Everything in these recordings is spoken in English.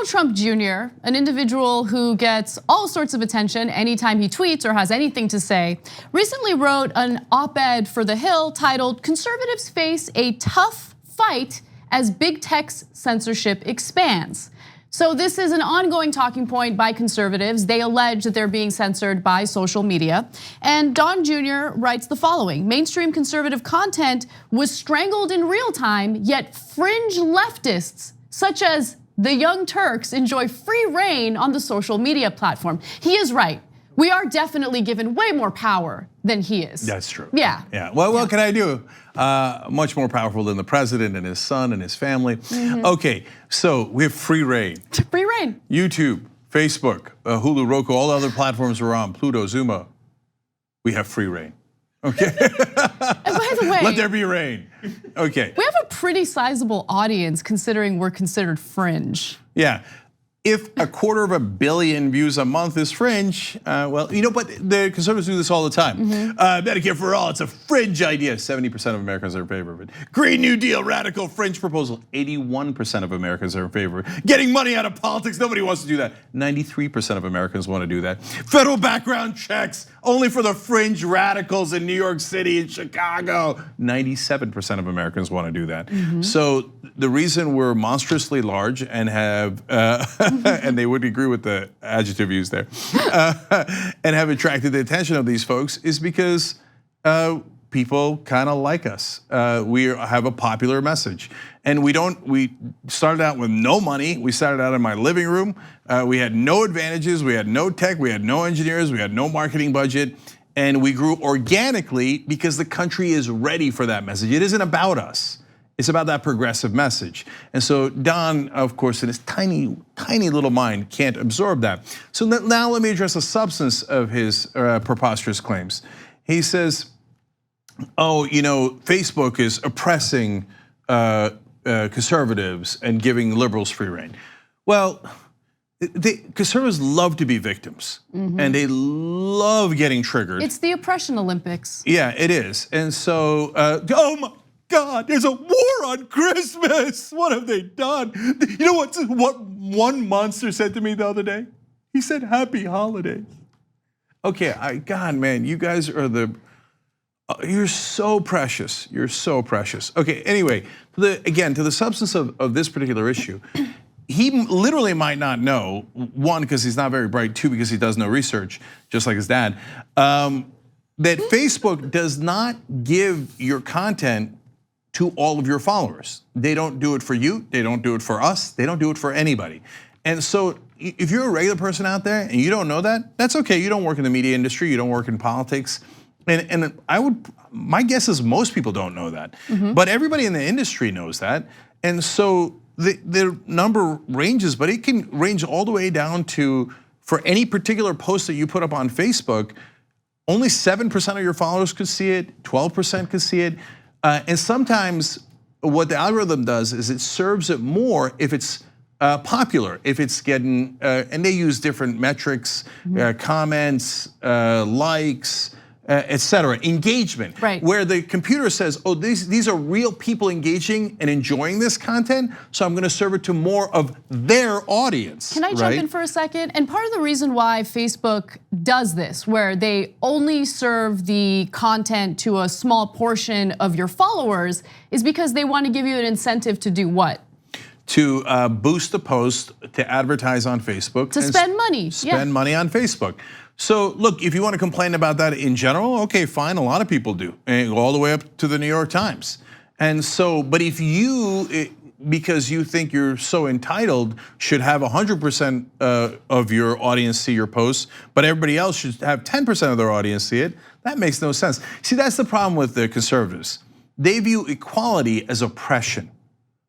Donald Trump Jr., an individual who gets all sorts of attention anytime he tweets or has anything to say, recently wrote an op-ed for The Hill titled "Conservatives Face a Tough Fight as Big Tech's Censorship Expands." So this is an ongoing talking point by conservatives. They allege that they're being censored by social media. And Don Jr. writes the following: mainstream conservative content was strangled in real time, yet fringe leftists such as the Young Turks enjoy free reign on the social media platform. He is right. We are definitely given way more power than he is. That's true. Yeah. Yeah. Well, what can I do? Much more powerful than the president and his son and his family. Okay, so we have free reign. Free reign. YouTube, Facebook, Hulu, Roku, all the other platforms we're on, Pluto, Zuma. We have free reign. Okay. And by the way, let there be rain. Okay. We have a pretty sizable audience considering we're considered fringe. Yeah. If 250 million views a month is fringe, well, but the conservatives do this all the time. Medicare for all, it's a fringe idea. 70% of Americans are in favor of it. Green New Deal, radical fringe proposal. 81% of Americans are in favor of it. Getting money out of politics, nobody wants to do that. 93% of Americans want to do that. Federal background checks, only for the fringe radicals in New York City and Chicago. 97% of Americans want to do that. So the reason we're monstrously large and have, and they would agree with the adjective used there, and have attracted the attention of these folks is because people kind of like us. We have a popular message, and we started out with no money. We started out in my living room. We had no advantages. We had no tech. We had no engineers. We had no marketing budget, and we grew organically because the country is ready for that message. It isn't about us. It's about that progressive message. And so Don, of course, in his tiny, tiny little mind can't absorb that. So now let me address the substance of his preposterous claims. He says, Facebook is oppressing conservatives and giving liberals free reign. Well, conservatives love to be victims, and they love getting triggered. It's the oppression Olympics. Yeah, it is. And so, oh my God, there's a war on Christmas. What have they done? You know what one monster said to me the other day? He said, "Happy holidays." Okay, God, man, you guys are you're so precious. You're so precious. Okay, anyway, again, to the substance of this particular issue, he literally might not know, one, because he's not very bright, two, because he does no research, just like his dad, that Facebook does not give your content to all of your followers. They don't do it for you, they don't do it for us, they don't do it for anybody. And so if you're a regular person out there and you don't know that, that's okay. You don't work in the media industry, you don't work in politics. And my guess is most people don't know that. But everybody in the industry knows that. And so the number ranges, but it can range all the way down to, for any particular post that you put up on Facebook, only 7% of your followers could see it, 12% could see it. And sometimes what the algorithm does is it serves it more if it's popular, if it's getting, and they use different metrics, comments, likes, etc., engagement, right? Where the computer says, oh, these are real people engaging and enjoying this content, so I'm gonna serve it to more of their audience. Can I jump in for a second? And part of the reason why Facebook does this, where they only serve the content to a small portion of your followers, is because they want to give you an incentive to do what? To boost the post, to advertise on Facebook. To spend money. Spend money on Facebook. So look, if you want to complain about that in general, okay, fine, a lot of people do, and all the way up to the New York Times. And so, but if you, because you think you're so entitled, should have 100% of your audience see your posts, but everybody else should have 10% of their audience see it, that makes no sense. See, that's the problem with the conservatives. They view equality as oppression.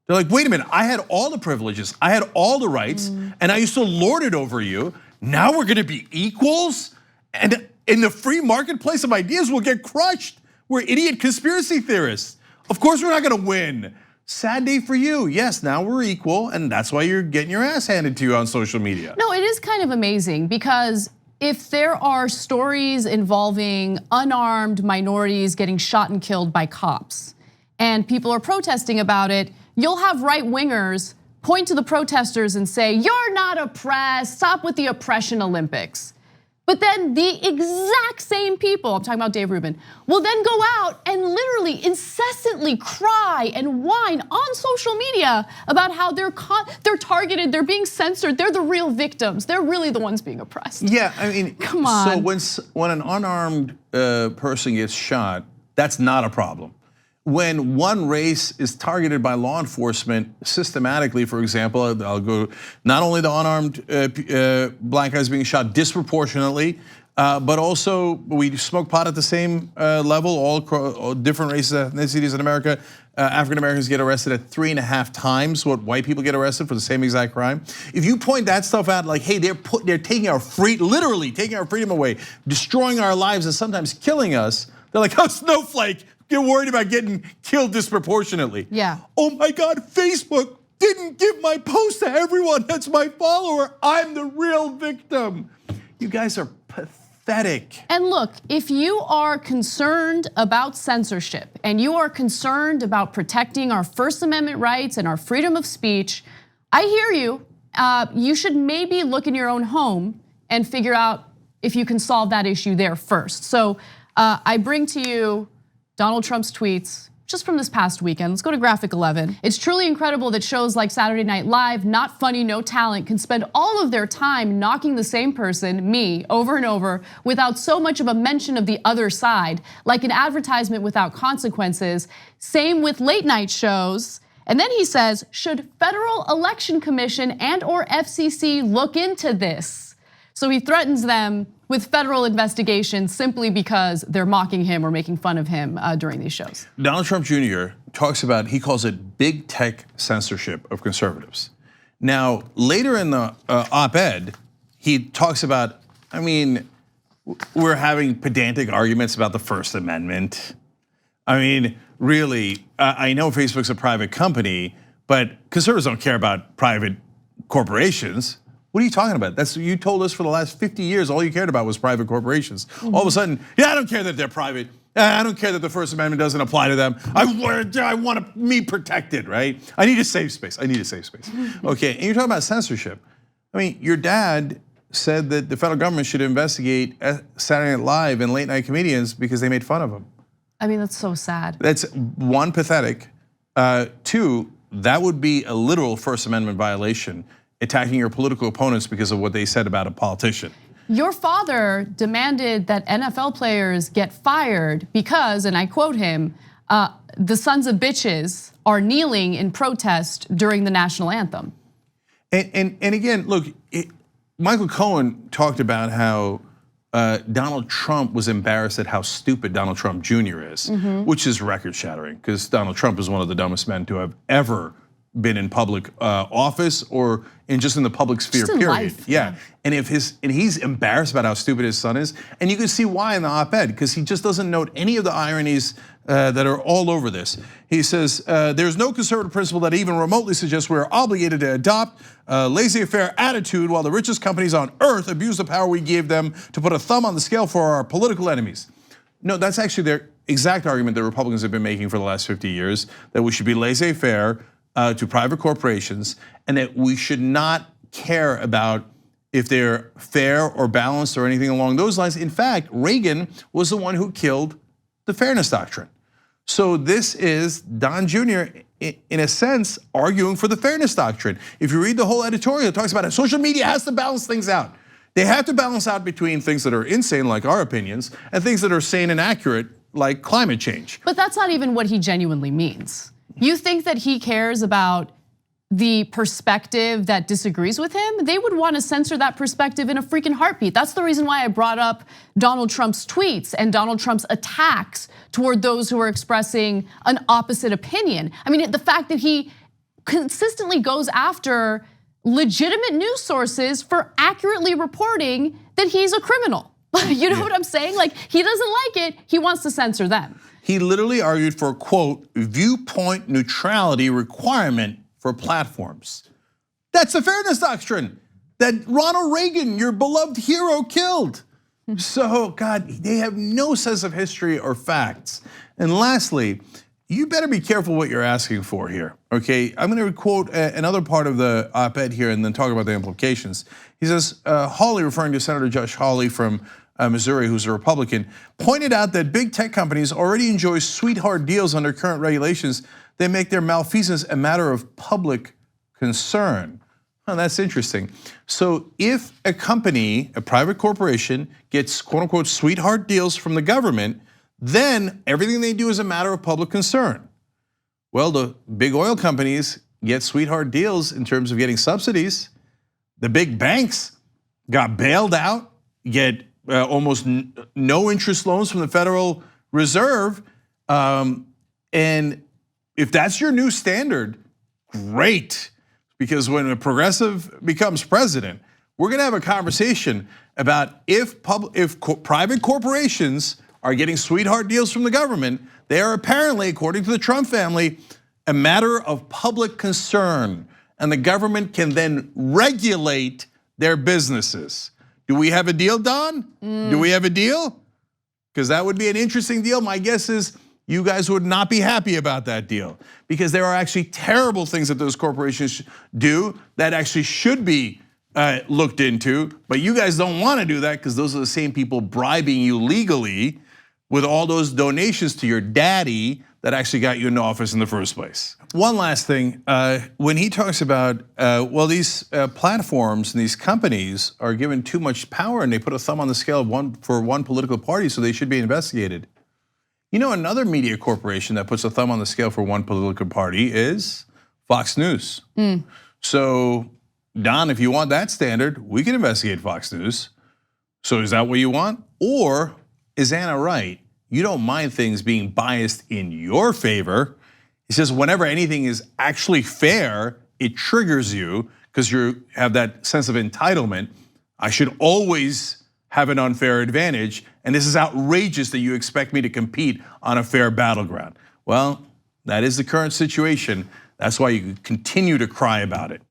They're like, wait a minute, I had all the privileges, I had all the rights, and I used to lord it over you. Now we're gonna be equals? And in the free marketplace of ideas, we'll get crushed. We're idiot conspiracy theorists. Of course we're not gonna win. Sad day for you. Yes, now we're equal, and that's why you're getting your ass handed to you on social media. No, it is kind of amazing because if there are stories involving unarmed minorities getting shot and killed by cops, and people are protesting about it, you'll have right wingers point to the protesters and say, "You're not oppressed, stop with the oppression Olympics." But then the exact same people, I'm talking about Dave Rubin, will then go out and literally incessantly cry and whine on social media about how they're targeted, they're being censored, they're the real victims, they're really the ones being oppressed. Yeah, I mean, come on. So when an unarmed person gets shot, that's not a problem. When one race is targeted by law enforcement systematically, for example, I'll go not only the unarmed black guys being shot disproportionately, but also we smoke pot at the same level, all different races, ethnicities in America. African Americans get arrested at 3.5 times what white people get arrested for the same exact crime. If you point that stuff out, like, hey, they're taking our literally taking our freedom away, destroying our lives, and sometimes killing us. They're like, oh, snowflake. Get worried about getting killed disproportionately. Yeah. Oh my God, Facebook didn't give my post to everyone that's my follower. I'm the real victim. You guys are pathetic. And look, if you are concerned about censorship and you are concerned about protecting our First Amendment rights and our freedom of speech, I hear you. You should maybe look in your own home and figure out if you can solve that issue there first. So I bring to you Donald Trump's tweets just from this past weekend. Let's go to graphic 11. It's truly incredible that shows like Saturday Night Live, Not Funny, No Talent, can spend all of their time knocking the same person, me, over and over without so much of a mention of the other side, like an advertisement without consequences. Same with late night shows. And then he says, should Federal Election Commission and/or FCC look into this? So he threatens them with federal investigations simply because they're mocking him or making fun of him during these shows. Donald Trump Jr. talks about, he calls it big tech censorship of conservatives. Now, later in the op-ed, he talks about, I mean, we're having pedantic arguments about the First Amendment. I mean, really, I know Facebook's a private company, but conservatives don't care about private corporations. What are you talking about? That's what you told us for the last 50 years. All you cared about was private corporations. All of a sudden, yeah, I don't care that they're private. I don't care that the First Amendment doesn't apply to them. I want me protected, right? I need a safe space. I need a safe space. Okay, and you're talking about censorship. I mean, your dad said that the federal government should investigate Saturday Night Live and late night comedians because they made fun of him. I mean, that's so sad. That's one, pathetic. Two, that would be a literal First Amendment violation, attacking your political opponents because of what they said about a politician. Your father demanded that NFL players get fired because, and I quote him, the sons of bitches are kneeling in protest during the national anthem. And again, look, Michael Cohen talked about how Donald Trump was embarrassed at how stupid Donald Trump Jr. is, which is record shattering because Donald Trump is one of the dumbest men to have ever been in public office or in the public sphere, period. Life. Yeah, and he's embarrassed about how stupid his son is, and you can see why in the op-ed because he just doesn't note any of the ironies that are all over this. He says there's no conservative principle that even remotely suggests we're obligated to adopt a laissez-faire attitude while the richest companies on earth abuse the power we gave them to put a thumb on the scale for our political enemies. No, that's actually their exact argument that Republicans have been making for the last 50 years, that we should be laissez-faire to private corporations, and that we should not care about if they're fair or balanced or anything along those lines. In fact, Reagan was the one who killed the fairness doctrine. So this is Don Jr., in a sense, arguing for the fairness doctrine. If you read the whole editorial, it talks about how social media has to balance things out. They have to balance out between things that are insane, like our opinions, and things that are sane and accurate, like climate change. But that's not even what he genuinely means. You think that he cares about the perspective that disagrees with him? They would want to censor that perspective in a freaking heartbeat. That's the reason why I brought up Donald Trump's tweets and Donald Trump's attacks toward those who are expressing an opposite opinion. I mean, the fact that he consistently goes after legitimate news sources for accurately reporting that he's a criminal. You know what I'm saying? Like, he doesn't like it, he wants to censor them. He literally argued for, quote, viewpoint neutrality requirement for platforms. That's the fairness doctrine that Ronald Reagan, your beloved hero, killed. So, God, they have no sense of history or facts. And lastly, you better be careful what you're asking for here, okay? I'm gonna quote another part of the op-ed here and then talk about the implications. He says, Hawley, referring to Senator Josh Hawley from Missouri, who's a Republican, pointed out that big tech companies already enjoy sweetheart deals under current regulations. They make their malfeasance a matter of public concern. Oh, that's interesting. So if a company, a private corporation, gets quote unquote sweetheart deals from the government, then everything they do is a matter of public concern. Well, the big oil companies get sweetheart deals in terms of getting subsidies. The big banks got bailed out, get almost no interest loans from the Federal Reserve. And if that's your new standard, great. Because when a progressive becomes president, we're gonna have a conversation about if private corporations are getting sweetheart deals from the government, they are apparently, according to the Trump family, a matter of public concern. And the government can then regulate their businesses. Do we have a deal, Don? Do we have a deal? Because that would be an interesting deal. My guess is you guys would not be happy about that deal, because there are actually terrible things that those corporations do that actually should be looked into, but you guys don't want to do that because those are the same people bribing you legally with all those donations to your daddy that actually got you into office in the first place. One last thing, when he talks about, well, these platforms and these companies are given too much power and they put a thumb on the scale for one political party, so they should be investigated. You know, another media corporation that puts a thumb on the scale for one political party is Fox News. So, Don, if you want that standard, we can investigate Fox News. So is that what you want? Or is Anna right? You don't mind things being biased in your favor. He says whenever anything is actually fair, it triggers you because you have that sense of entitlement. I should always have an unfair advantage, and this is outrageous that you expect me to compete on a fair battleground. Well, that is the current situation. That's why you continue to cry about it.